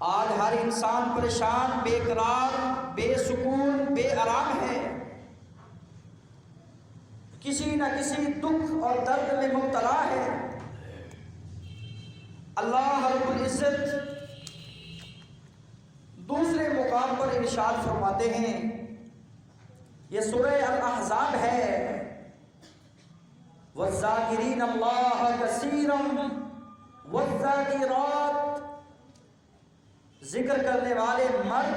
آج ہر انسان پریشان، بے قرار، بے سکون، بے آرام ہے، کسی نہ کسی دکھ اور درد میں مبتلا ہے۔ اللہ رب العزت دوسرے مقام پر ارشاد فرماتے ہیں، یہ سورہ الاحزاب ہے، وَالذَّاكِرِينَ اللَّهَ كَثِيرًا وَالذَّاكِرَاتِ، ذکر کرنے والے مرد،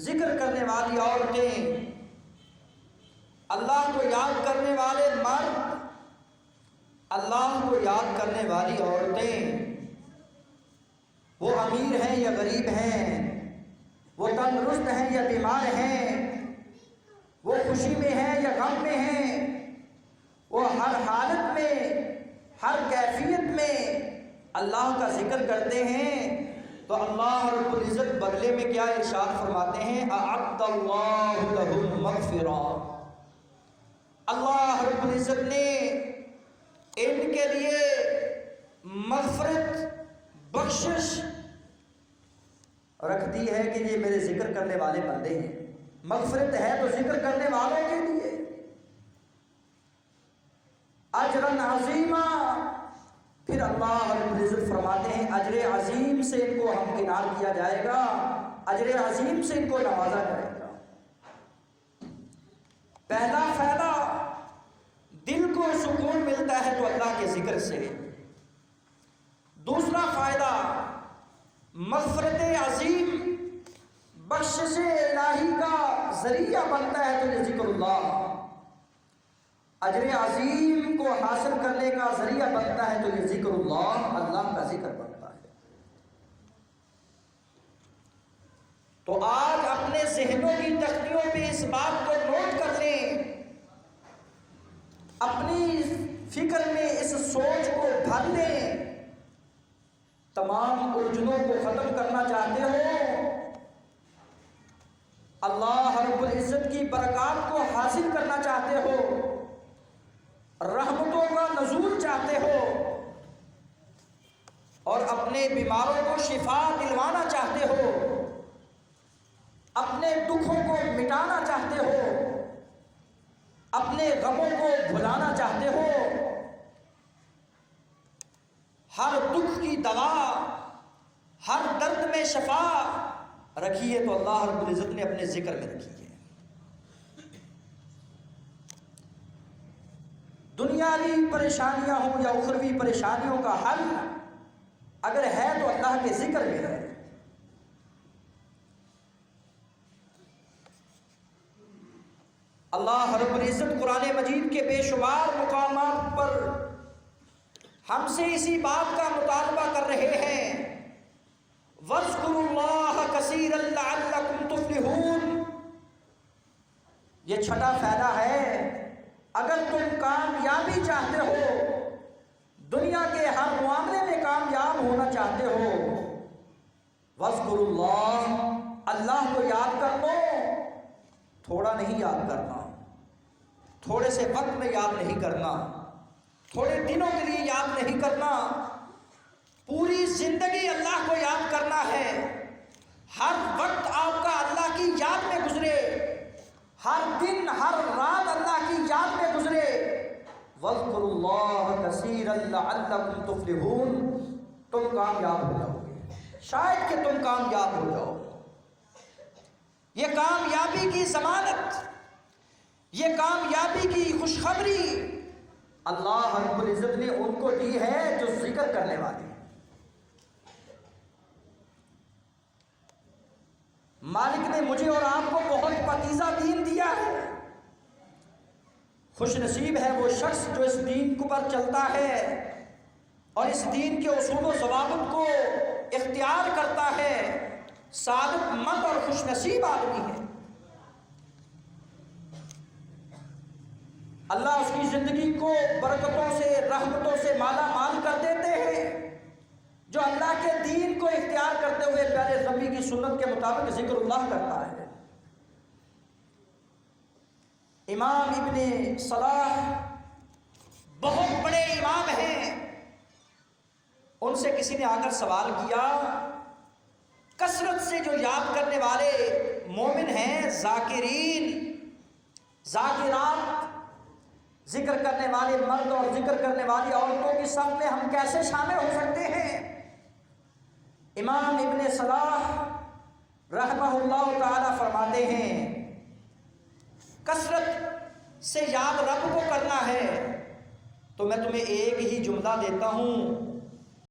ذکر کرنے والی عورتیں، اللہ کو یاد کرنے والے مرد، اللہ کو یاد کرنے والی عورتیں، وہ امیر ہیں یا غریب ہیں، وہ تندرست ہیں یا بیمار ہیں، وہ خوشی میں ہیں یا غم میں ہیں، وہ ہر حالت میں، ہر کیفیت میں اللہ کا ذکر کرتے ہیں، تو اللہ رب العزت بدلے میں کیا ارشاد فرماتے ہیں؟ اعد اللہ لهم مغفرہ، اللہ رب العزت نے ان کے لیے مغفرت، بخشش رکھ دی ہے کہ یہ میرے ذکر کرنے والے بندے ہیں۔ مغفرت ہے تو ذکر کرنے والوں کے لیے، اجرا عظیما، پھر اللہ رب العزت فرماتے ہیں اجر عظیم سے ان کو ہمکنار کیا جائے گا، اجر عظیم سے ان کو نوازا جائے گا۔ پہلا فائدہ، دل کو سکون ملتا ہے تو اللہ کے ذکر سے۔ دوسرا فائدہ، مغفرت عظیم، بخشش الہی کا ذریعہ بنتا ہے تو یہ ذکر اللہ، اجر عظیم کو حاصل کرنے کا ذریعہ بنتا ہے تو یہ ذکر اللہ، اللہ کا ذکر بنتا ہے۔ تو آج اپنے ذہنوں کی تختیوں پہ اس بات کو نوٹ کر لیں، اپنی فکر میں اس سوچ کو بھر لیں، تمام الجھنوں کو ختم کرنا چاہتے ہو، اللہ رب العزت کی برکات کو حاصل کرنا چاہتے ہو، رحمتوں کا نزول چاہتے ہو، اور اپنے بیماروں کو شفا دلوانا چاہتے ہو، اپنے دکھوں کو مٹانا چاہتے ہو، اپنے غموں کو بھلانا چاہتے ہو، ہر دکھ کی دوا، ہر درد میں شفا رکھی ہے تو اللہ رب العزت نے اپنے ذکر میں رکھی ہے۔ دنیاوی پریشانیاں ہوں یا اخروی پریشانیوں کا حل اگر ہے تو اللہ کے ذکر میں ہے۔ اللہ رب العزت قرآن مجید کے بے شمار مقامات پر ہم سے اسی بات کا مطالبہ کر رہے ہیں، وَاذْكُرُوا اللَّهَ كَثِيرًا لَعَلَّكُمْ تُفْلِحُونَ۔ یہ چھٹا فائدہ ہے، اگر تم کامیابی چاہتے ہو، دنیا کے ہر معاملے میں کامیاب ہونا چاہتے ہو، وَاذْكُرُوا اللَّهَ، اللہ کو یاد کر لو، تھوڑا نہیں یاد کرنا، تھوڑے سے وقت میں یاد نہیں کرنا، تھوڑے دنوں کے لیے یاد نہیں کرنا، پوری زندگی اللہ کو یاد کرنا ہے، ہر وقت آپ کا اللہ کی یاد میں گزرے، ہر دن ہر رات اللہ کی یاد میں گزرے۔ وَاذْكُرُوا اللَّهَ كَثِيرًا لَعَلَّكُمْ تُفْلِحُونَ، تم کامیاب ہو جاؤ گے، شاید کہ تم کامیاب ہو جاؤ۔ یہ کامیابی کی ضمانت، یہ کامیابی کی خوشخبری اللہ رب العزت نے ان کو دی ہے جو ذکر کرنے والے ہیں۔ مالک نے مجھے اور آپ کو بہت پاکیزہ دین دیا ہے، خوش نصیب ہے وہ شخص جو اس دین کو پر چلتا ہے اور اس دین کے اصول و ضوابط کو اختیار کرتا ہے سعادت مند اور خوش نصیب آدمی ہے۔ اللہ اس کی زندگی کو برکتوں سے رحمتوں سے مالا مال کر دیتے ہیں جو اللہ کے دین کو اختیار کرتے ہوئے پیارے نبی کی سنت کے مطابق ذکر اللہ کرتا ہے۔ امام ابن صلاح بہت بڑے امام ہیں، ان سے کسی نے آ کر سوال کیا کثرت سے جو یاد کرنے والے مومن ہیں، ذاکرین، ذاکرات، ذکر کرنے والے مرد اور ذکر کرنے والی عورتوں کی صف میں ہم کیسے شامل ہو سکتے ہیں؟ امام ابن صلاح رحمہ اللہ تعالی فرماتے ہیں کثرت سے یاد رب کو کرنا ہے تو میں تمہیں ایک ہی جملہ دیتا ہوں،